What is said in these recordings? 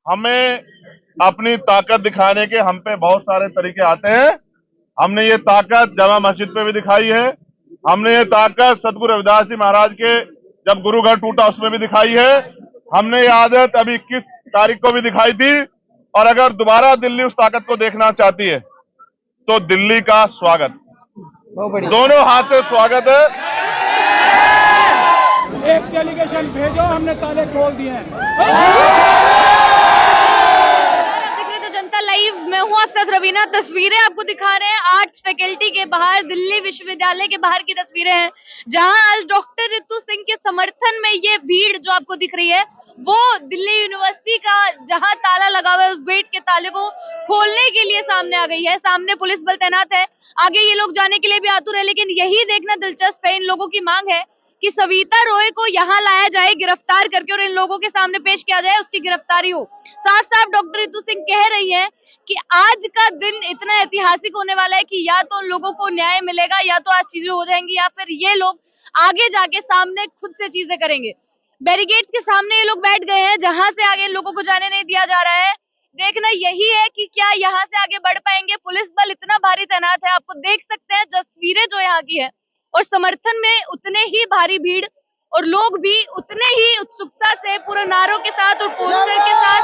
हमें अपनी ताकत दिखाने के हम पे बहुत सारे तरीके आते हैं। हमने ये ताकत जामा मस्जिद पे भी दिखाई है। हमने ये ताकत सतगुरु रविदास जी महाराज के जब गुरु घर टूटा उसमें भी दिखाई है। हमने ये आदत अभी 21 तारीख को भी दिखाई थी। और अगर दोबारा दिल्ली उस ताकत को देखना चाहती है तो दिल्ली का स्वागत, दोनों हाथ से स्वागत है। एक डेलीगेशन भेजो, हमने ताले खोल दिए हैं। तो जनता लाइव में हूँ, अफसर रवीना। तस्वीरें आपको दिखा रहे हैं आर्ट्स फैकल्टी के बाहर, दिल्ली विश्वविद्यालय के बाहर की तस्वीरें हैं, जहां आज डॉक्टर रितु सिंह के समर्थन में ये भीड़ जो आपको दिख रही है वो दिल्ली यूनिवर्सिटी का जहां ताला लगा हुआ है उस गेट के ताले को खोलने के लिए सामने आ गई है। सामने पुलिस बल तैनात है, आगे ये लोग जाने के लिए भी आतुर है। लेकिन यही देखना दिलचस्प है, इन लोगों की मांग है कि सविता रॉय को यहाँ लाया जाए गिरफ्तार करके और इन लोगों के सामने पेश किया जाए, उसकी गिरफ्तारी हो। साफ साफ डॉक्टर रितु सिंह कह रही है कि आज का दिन इतना ऐतिहासिक होने वाला है कि या तो उन लोगों को न्याय मिलेगा, या तो आज चीजें हो जाएंगी, या फिर ये लोग आगे जाके सामने खुद से चीजें करेंगे। बैरिकेड्स के सामने ये लोग बैठ गए हैं, जहां से आगे इन लोगों को जाने नहीं दिया जा रहा है। देखना यही है कि क्या यहाँ से आगे बढ़ पाएंगे। पुलिस बल इतना भारी तैनात है, आपको देख सकते हैं तस्वीरें जो यहाँ की है, और समर्थन में उतने ही भारी भीड़ और लोग भी उतने ही उत्सुकता से पूरे नारों के साथ और पोस्टर के साथ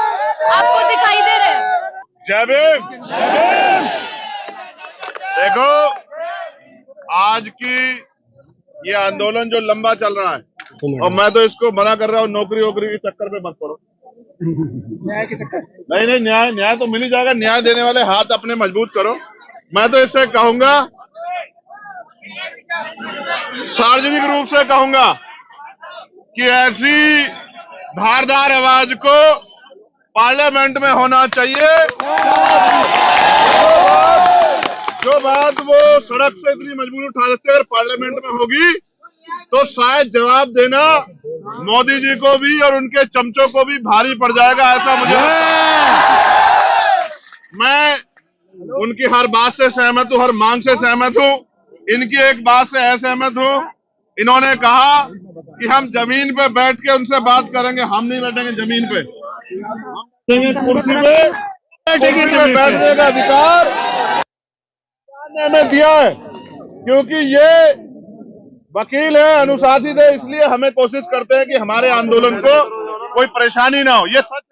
आपको दिखाई दे रहे हैं। जय भीम। देखो, आज की ये आंदोलन जो लंबा चल रहा है, और मैं तो इसको मना कर रहा हूँ, नौकरी वोकरी के चक्कर में मत पड़ो। न्याय के चक्कर नहीं, न्याय तो मिल ही जाएगा। न्याय देने वाले हाथ अपने मजबूत करो। मैं तो इससे कहूंगा, सार्वजनिक रूप से कहूंगा कि ऐसी धारदार आवाज को पार्लियामेंट में होना चाहिए। जो बात वो सड़क से इतनी मजबूरी उठा सकते, अगर पार्लियामेंट में होगी तो शायद जवाब देना मोदी जी को भी और उनके चमचों को भी भारी पड़ जाएगा, ऐसा मुझे मैं उनकी हर बात से सहमत हूँ, हर मांग से सहमत हूँ। इनकी एक बात से असहमत हूँ। इन्होंने कहा कि हम जमीन पे बैठ के उनसे बात करेंगे। हम नहीं बैठेंगे जमीन पे, कुर्सी पे बैठने का अधिकार हमें दिया है, क्योंकि ये वकील है, अनुशासित है। इसलिए हमें कोशिश करते हैं कि हमारे आंदोलन को कोई परेशानी ना हो। ये सच,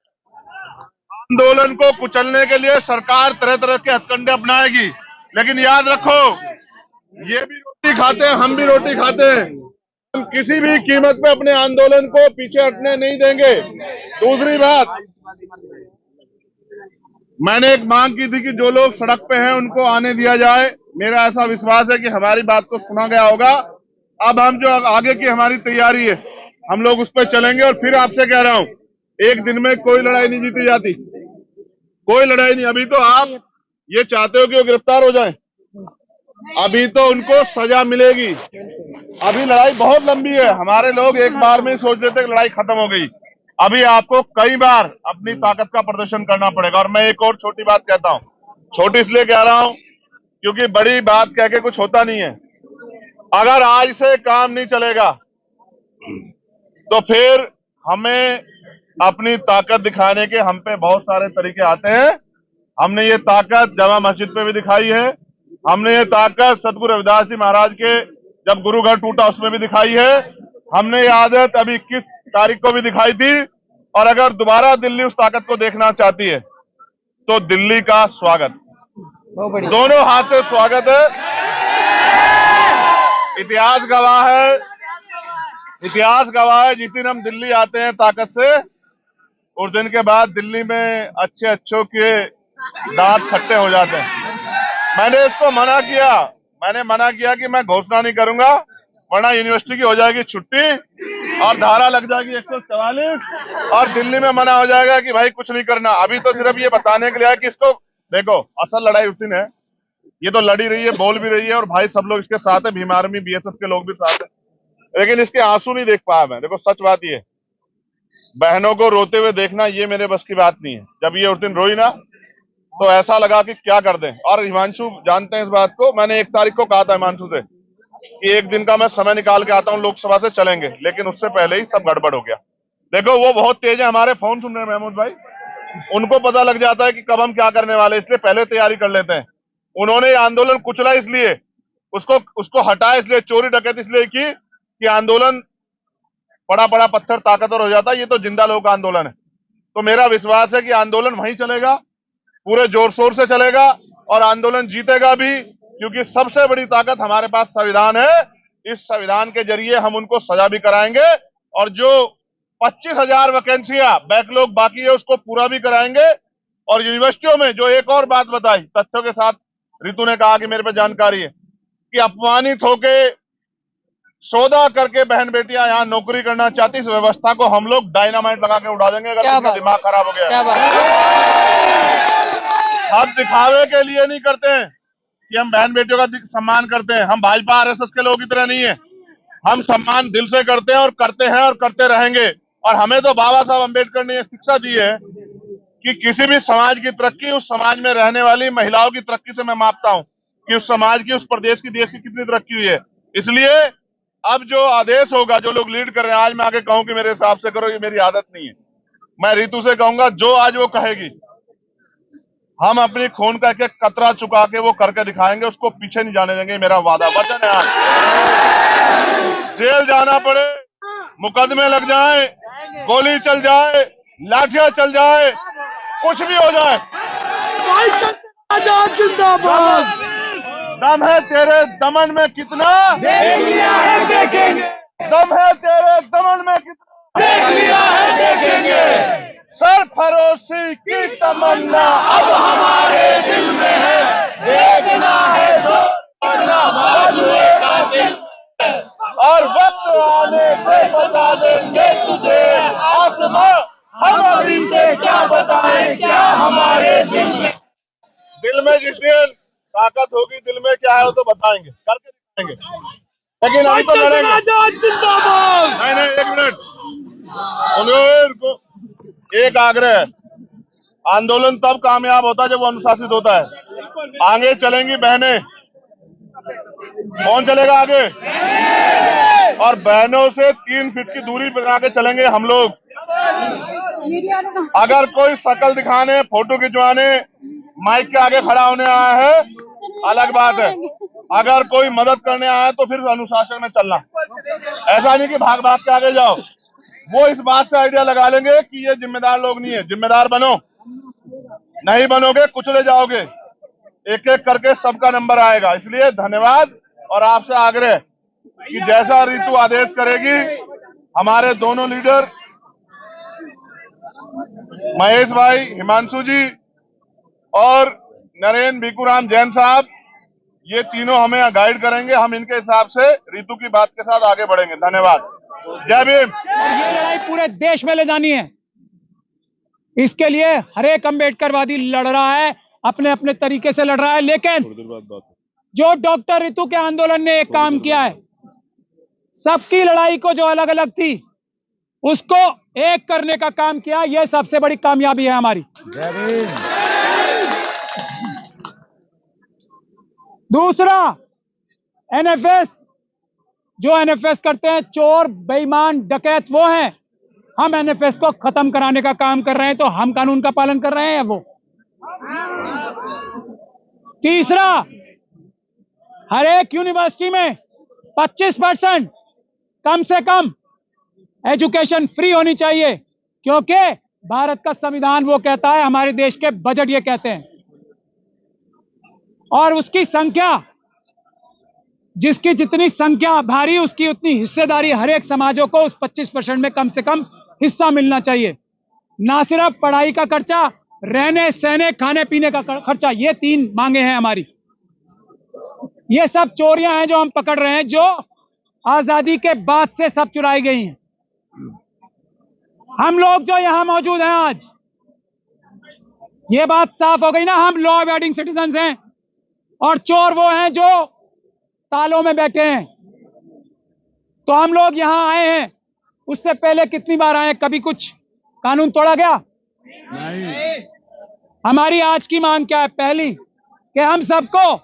आंदोलन को कुचलने के लिए सरकार तरह तरह के हथकंडे अपनाएगी, लेकिन याद रखो, ये भी रोटी खाते हैं, हम भी रोटी खाते हैं। हम किसी भी कीमत पे अपने आंदोलन को पीछे हटने नहीं देंगे। दूसरी बात, मैंने एक मांग की थी कि जो लोग सड़क पे हैं उनको आने दिया जाए। मेरा ऐसा विश्वास है कि हमारी बात को सुना गया होगा। अब हम जो आगे की हमारी तैयारी है, हम लोग उस पर चलेंगे। और फिर आपसे कह रहा हूं, एक दिन में कोई लड़ाई नहीं जीती जाती, कोई लड़ाई नहीं। अभी तो आप ये चाहते हो कि वो गिरफ्तार हो जाए, अभी तो उनको सजा मिलेगी। अभी लड़ाई बहुत लंबी है। हमारे लोग एक बार में सोच रहे थे कि लड़ाई खत्म हो गई। अभी आपको कई बार अपनी ताकत का प्रदर्शन करना पड़ेगा। और मैं एक और छोटी बात कहता हूं, छोटी इसलिए कह रहा हूं क्योंकि बड़ी बात कह के कुछ होता नहीं है। अगर आज से काम नहीं चलेगा तो फिर हमें अपनी ताकत दिखाने के हम पे बहुत सारे तरीके आते हैं। हमने ये ताकत जामा मस्जिद पे भी दिखाई है। हमने ये ताकत सतगुरु रविदास जी महाराज के जब गुरु घर टूटा उसमें भी दिखाई है। हमने ये आदत अभी 21 तारीख को भी दिखाई थी। और अगर दोबारा दिल्ली उस ताकत को देखना चाहती है तो दिल्ली का स्वागत, दोनों हाथ से स्वागत है। इतिहास गवाह है, जिस दिन हम दिल्ली आते हैं ताकत से, उस दिन के बाद दिल्ली में अच्छे अच्छों के दांत खट्टे हो जाते हैं। मैंने इसको मना किया कि मैं घोषणा नहीं करूंगा, वरना यूनिवर्सिटी की हो जाएगी छुट्टी और धारा लग जाएगी 144 और दिल्ली में मना हो जाएगा कि भाई कुछ नहीं करना। अभी तो सिर्फ ये बताने के लिए है कि इसको देखो, असल लड़ाई उस दिन है। ये तो लड़ी रही है, बोल भी रही है, और भाई सब लोग इसके साथ है, भीम आर्मी बीएसएफ के लोग भी साथ है, लेकिन इसके आंसू नहीं देख पाया मैं। देखो, सच बात ये, बहनों को रोते हुए देखना ये मेरे बस की बात नहीं है। जब ये उस दिन रोई ना तो ऐसा लगा कि क्या कर दें। और हिमांशु जानते हैं इस बात को, मैंने 1 तारीख को कहा था हिमांशु से कि एक दिन का मैं समय निकाल के आता हूं, लोकसभा से चलेंगे, लेकिन उससे पहले ही सब गड़बड़ हो गया। देखो, वो बहुत तेज है। हमारे फोन सुन रहे हैं महमूद भाई, उनको पता लग जाता है कि कब हम क्या करने वाले, इसलिए पहले तैयारी कर लेते हैं। उन्होंने आंदोलन कुचला इसलिए, उसको हटाया इसलिए, चोरी डकैती इसलिए की कि आंदोलन बड़ा बड़ा पत्थर ताकतवर हो जाता है। ये तो जिंदा लोगों का आंदोलन है। तो मेरा विश्वास है कि आंदोलन वहीं चलेगा, पूरे जोर शोर से चलेगा और आंदोलन जीतेगा भी, क्योंकि सबसे बड़ी ताकत हमारे पास संविधान है। इस संविधान के जरिए हम उनको सजा भी कराएंगे और जो 25,000 वैकेंसियां बैकलॉग बाकी है उसको पूरा भी कराएंगे। और यूनिवर्सिटियों में जो एक और बात बताई तथ्यों के साथ, रितु ने कहा कि मेरे पे जानकारी है कि अपमानित होके सौदा करके बहन बेटियां यहाँ नौकरी करना चाहती, इस व्यवस्था को हम लोग डायनामाइट लगा के उड़ा देंगे अगर उनका दिमाग खराब हो गया। हम दिखावे के लिए नहीं करते हैं कि हम बहन बेटियों का सम्मान करते हैं। हम भाजपा आरएसएस के लोगों की तरह नहीं है। हम सम्मान दिल से करते हैं और करते रहेंगे। और हमें तो बाबा साहब अम्बेडकर ने यह शिक्षा दी है कि किसी भी समाज की तरक्की उस समाज में रहने वाली महिलाओं की तरक्की से मैं मापता हूं कि उस समाज की, उस प्रदेश की, देश की कितनी तरक्की हुई है। इसलिए अब जो आदेश होगा, जो लोग लीड कर रहे हैं, आज मैं आगे कहूं कि मेरे हिसाब से करो, ये मेरी आदत नहीं है। मैं रितु से कहूंगा जो आज वो कहेगी हम अपनी खून का एक कतरा चुका के वो करके दिखाएंगे, उसको पीछे नहीं जाने देंगे। मेरा वादा वचन है। जेल जाना पड़े, मुकदमे लग जाए, गोली चल जाए, लाठियां चल जाए, कुछ भी हो जाए, आजाद जिंदाबाद। दम है तेरे दमन में कितना, देख लिया है देखेंगे। दम है तेरे दमन में कितना, देख लिया है देखेंगे। सरफरोशी की तमन्ना अब हमारे दिल में है, देखना है तो बाजुए का दिल। और वक्त आने से बता देंगे तुझे आसमां, हम अभी से क्या बताएं क्या हमारे दिल में। दिल में जिस दिन ताकत होगी, दिल में क्या है वो तो बताएंगे, करके दिखाएंगे। लेकिन अभी तो लड़ेंगे। आजाद जिंदाबाद। नहीं, एक मिनट, उनको एक आग्रह है, आंदोलन तब कामयाब होता है जब वो अनुशासित होता है। आगे चलेंगी बहनें, कौन चलेगा आगे? और बहनों से 3 फीट की दूरी बना के चलेंगे हम लोग। अगर कोई शक्ल दिखाने, फोटो खिंचवाने, माइक के आगे खड़ा होने आया है अलग बात है। अगर कोई मदद करने आया तो फिर अनुशासन में चलना। ऐसा नहीं कि भाग भाग के आगे जाओ। वो इस बात से आइडिया लगा लेंगे कि ये जिम्मेदार लोग नहीं है। जिम्मेदार बनो, नहीं बनोगे कुचले जाओगे। एक एक करके सबका नंबर आएगा। इसलिए धन्यवाद और आपसे आग्रह कि जैसा रितु आदेश करेगी, हमारे दोनों लीडर महेश भाई, हिमांशु जी और नरेंद्र भिकूराम जैन साहब, ये तीनों हमें गाइड करेंगे। हम इनके हिसाब से रितु की बात के साथ आगे बढ़ेंगे। धन्यवाद। जय भीम। ये लड़ाई पूरे देश में ले जानी है। इसके लिए हर एक अम्बेडकरवादी लड़ रहा है, अपने अपने तरीके से लड़ रहा है। लेकिन जो डॉक्टर रितु के आंदोलन ने एक काम किया है, सबकी लड़ाई को जो अलग अलग थी उसको एक करने का काम किया। यह सबसे बड़ी कामयाबी है हमारी। दूसरा, एनएफएस, जो एनएफएस करते हैं चोर, बेईमान, डकैत वो हैं। हम एनएफएस को खत्म कराने का काम कर रहे हैं, तो हम कानून का पालन कर रहे हैं वो। तीसरा, हर एक यूनिवर्सिटी में 25% कम से कम एजुकेशन फ्री होनी चाहिए, क्योंकि भारत का संविधान वो कहता है, हमारे देश के बजट ये कहते हैं। और उसकी संख्या, जिसकी जितनी संख्या भारी उसकी उतनी हिस्सेदारी, हर एक समाजों को उस 25% में कम से कम हिस्सा मिलना चाहिए। ना सिर्फ पढ़ाई का खर्चा, रहने सहने खाने पीने का खर्चा, ये 3 मांगे हैं हमारी। ये सब चोरियां हैं जो हम पकड़ रहे हैं, जो आजादी के बाद से सब चुराई गई हैं। हम लोग जो यहां मौजूद हैं आज, ये बात साफ हो गई ना, हम लॉ अबेडिंग सिटीजन्स हैं और चोर वो हैं जो तालों में बैठे हैं। तो हम लोग यहां आए हैं, उससे पहले कितनी बार आए, कभी कुछ कानून तोड़ा गया? नहीं। हमारी आज की मांग क्या है? पहली, कि हम सबको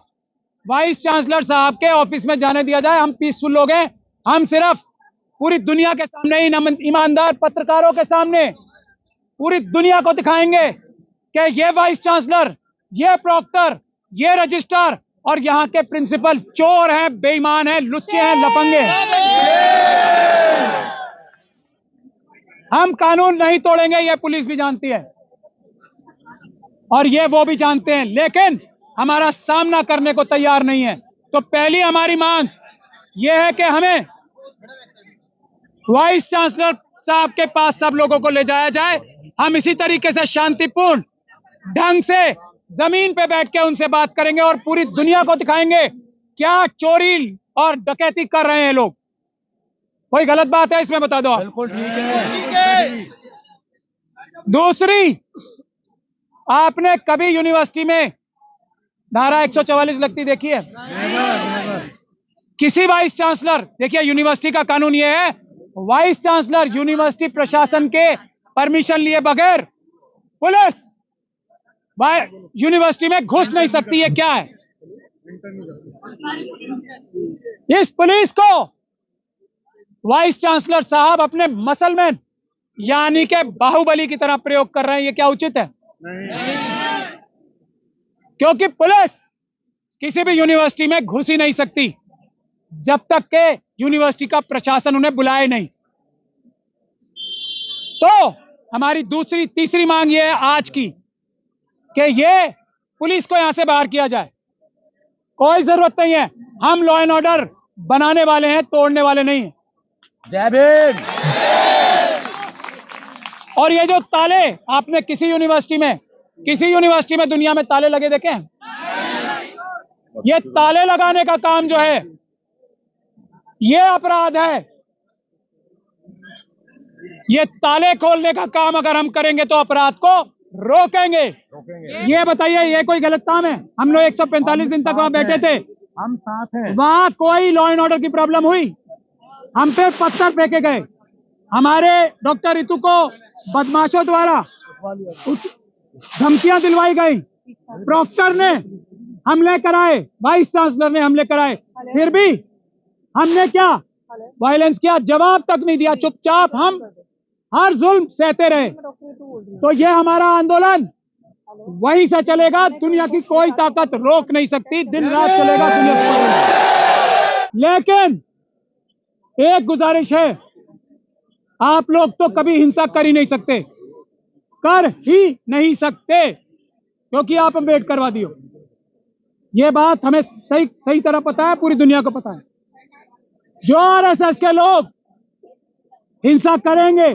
वाइस चांसलर साहब के ऑफिस में जाने दिया जाए। हम पीसफुल लोग हैं। हम सिर्फ पूरी दुनिया के सामने, ईमानदार पत्रकारों के सामने, पूरी दुनिया को दिखाएंगे कि ये वाइस चांसलर, ये प्रॉक्टर, ये रजिस्ट्रार और यहाँ के प्रिंसिपल चोर हैं, बेईमान हैं, लुच्चे हैं, लफंगे हैं। हम कानून नहीं तोड़ेंगे, ये पुलिस भी जानती है और ये वो भी जानते हैं, लेकिन हमारा सामना करने को तैयार नहीं है। तो पहली हमारी मांग ये है कि हमें वाइस चांसलर साहब के पास सब लोगों को ले जाया जाए। हम इसी तरीके से शांतिपूर्ण ढंग से जमीन पे बैठ के उनसे बात करेंगे और पूरी दुनिया को दिखाएंगे क्या चोरी और डकैती कर रहे हैं लोग। कोई गलत बात है इसमें बता दो आप। बिल्कुल ठीक है। दूसरी, आपने कभी यूनिवर्सिटी में धारा 144 लगती देखी है? किसी वाइस चांसलर, देखिए यूनिवर्सिटी का कानून यह है, वाइस चांसलर यूनिवर्सिटी प्रशासन के परमिशन लिए बगैर पुलिस यूनिवर्सिटी में घुस नहीं सकती है। क्या है? इस पुलिस को वाइस चांसलर साहब अपने मसलमैन यानी के बाहुबली की तरह प्रयोग कर रहे हैं। ये क्या उचित है? क्योंकि पुलिस किसी भी यूनिवर्सिटी में घुस ही नहीं सकती जब तक के यूनिवर्सिटी का प्रशासन उन्हें बुलाए नहीं। तो हमारी तीसरी मांग ये है आज की कि ये पुलिस को यहां से बाहर किया जाए। कोई जरूरत नहीं है, हम लॉ एंड ऑर्डर बनाने वाले हैं, तोड़ने वाले नहीं हैं। जय भीम। और ये जो ताले आपने किसी यूनिवर्सिटी में दुनिया में ताले लगे देखे हैं? ये ताले लगाने का काम जो है ये अपराध है। ये ताले खोलने का काम अगर हम करेंगे तो अपराध को रोकेंगे। ये बताइए, ये कोई गलत काम है? हम लोग 145 दिन तक वहां बैठे थे, हम साथ हैं। वहां कोई लॉ एंड ऑर्डर की प्रॉब्लम हुई? हम पे पत्थर फेंके गए, हमारे डॉक्टर रितु को बदमाशों द्वारा धमकियां दिलवाई गई, प्रॉक्टर ने हमले कराए, वाइस चांसलर ने हमले कराए, फिर भी हमने क्या वायलेंस किया? जवाब तक नहीं दिया, चुपचाप हम हर जुल्म सहते रहे। तो ये हमारा आंदोलन वहीं से चलेगा, दुनिया की कोई ताकत रोक नहीं सकती, दिन रात चलेगा दुनिया से। लेकिन एक गुजारिश है, आप लोग तो कभी हिंसा कर ही नहीं सकते, क्योंकि आप अम्बेडकरवादी हो। ये बात हमें सही तरह पता है, पूरी दुनिया को पता है। जो आरएसएस के लोग हिंसा करेंगे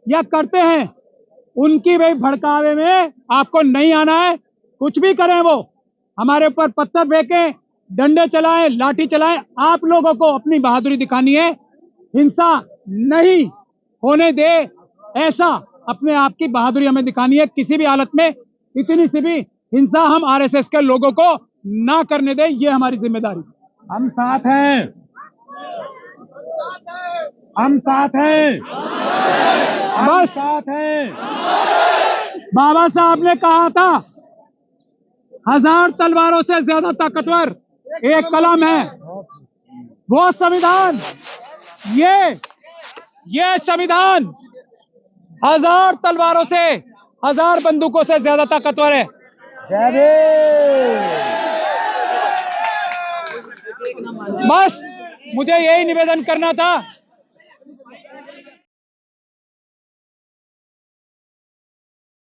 या करते हैं, उनकी भाई भड़कावे में आपको नहीं आना है। कुछ भी करें वो, हमारे ऊपर पत्थर फेंकें, डंडे चलाएं, लाठी चलाएं, आप लोगों को अपनी बहादुरी दिखानी है। हिंसा नहीं होने दे, ऐसा अपने आप की बहादुरी हमें दिखानी है। किसी भी हालत में इतनी सी भी हिंसा हम आरएसएस के लोगों को ना करने दें, ये हमारी जिम्मेदारी। हम साथ हैं, हम साथ हैं, बस साथ हैं। बाबा साहब ने कहा था, 1000 तलवारों से ज्यादा ताकतवर एक कलम है। वो संविधान, ये संविधान 1000 तलवारों से, 1000 बंदूकों से ज्यादा ताकतवर है। जय भीम। बस मुझे यही निवेदन करना था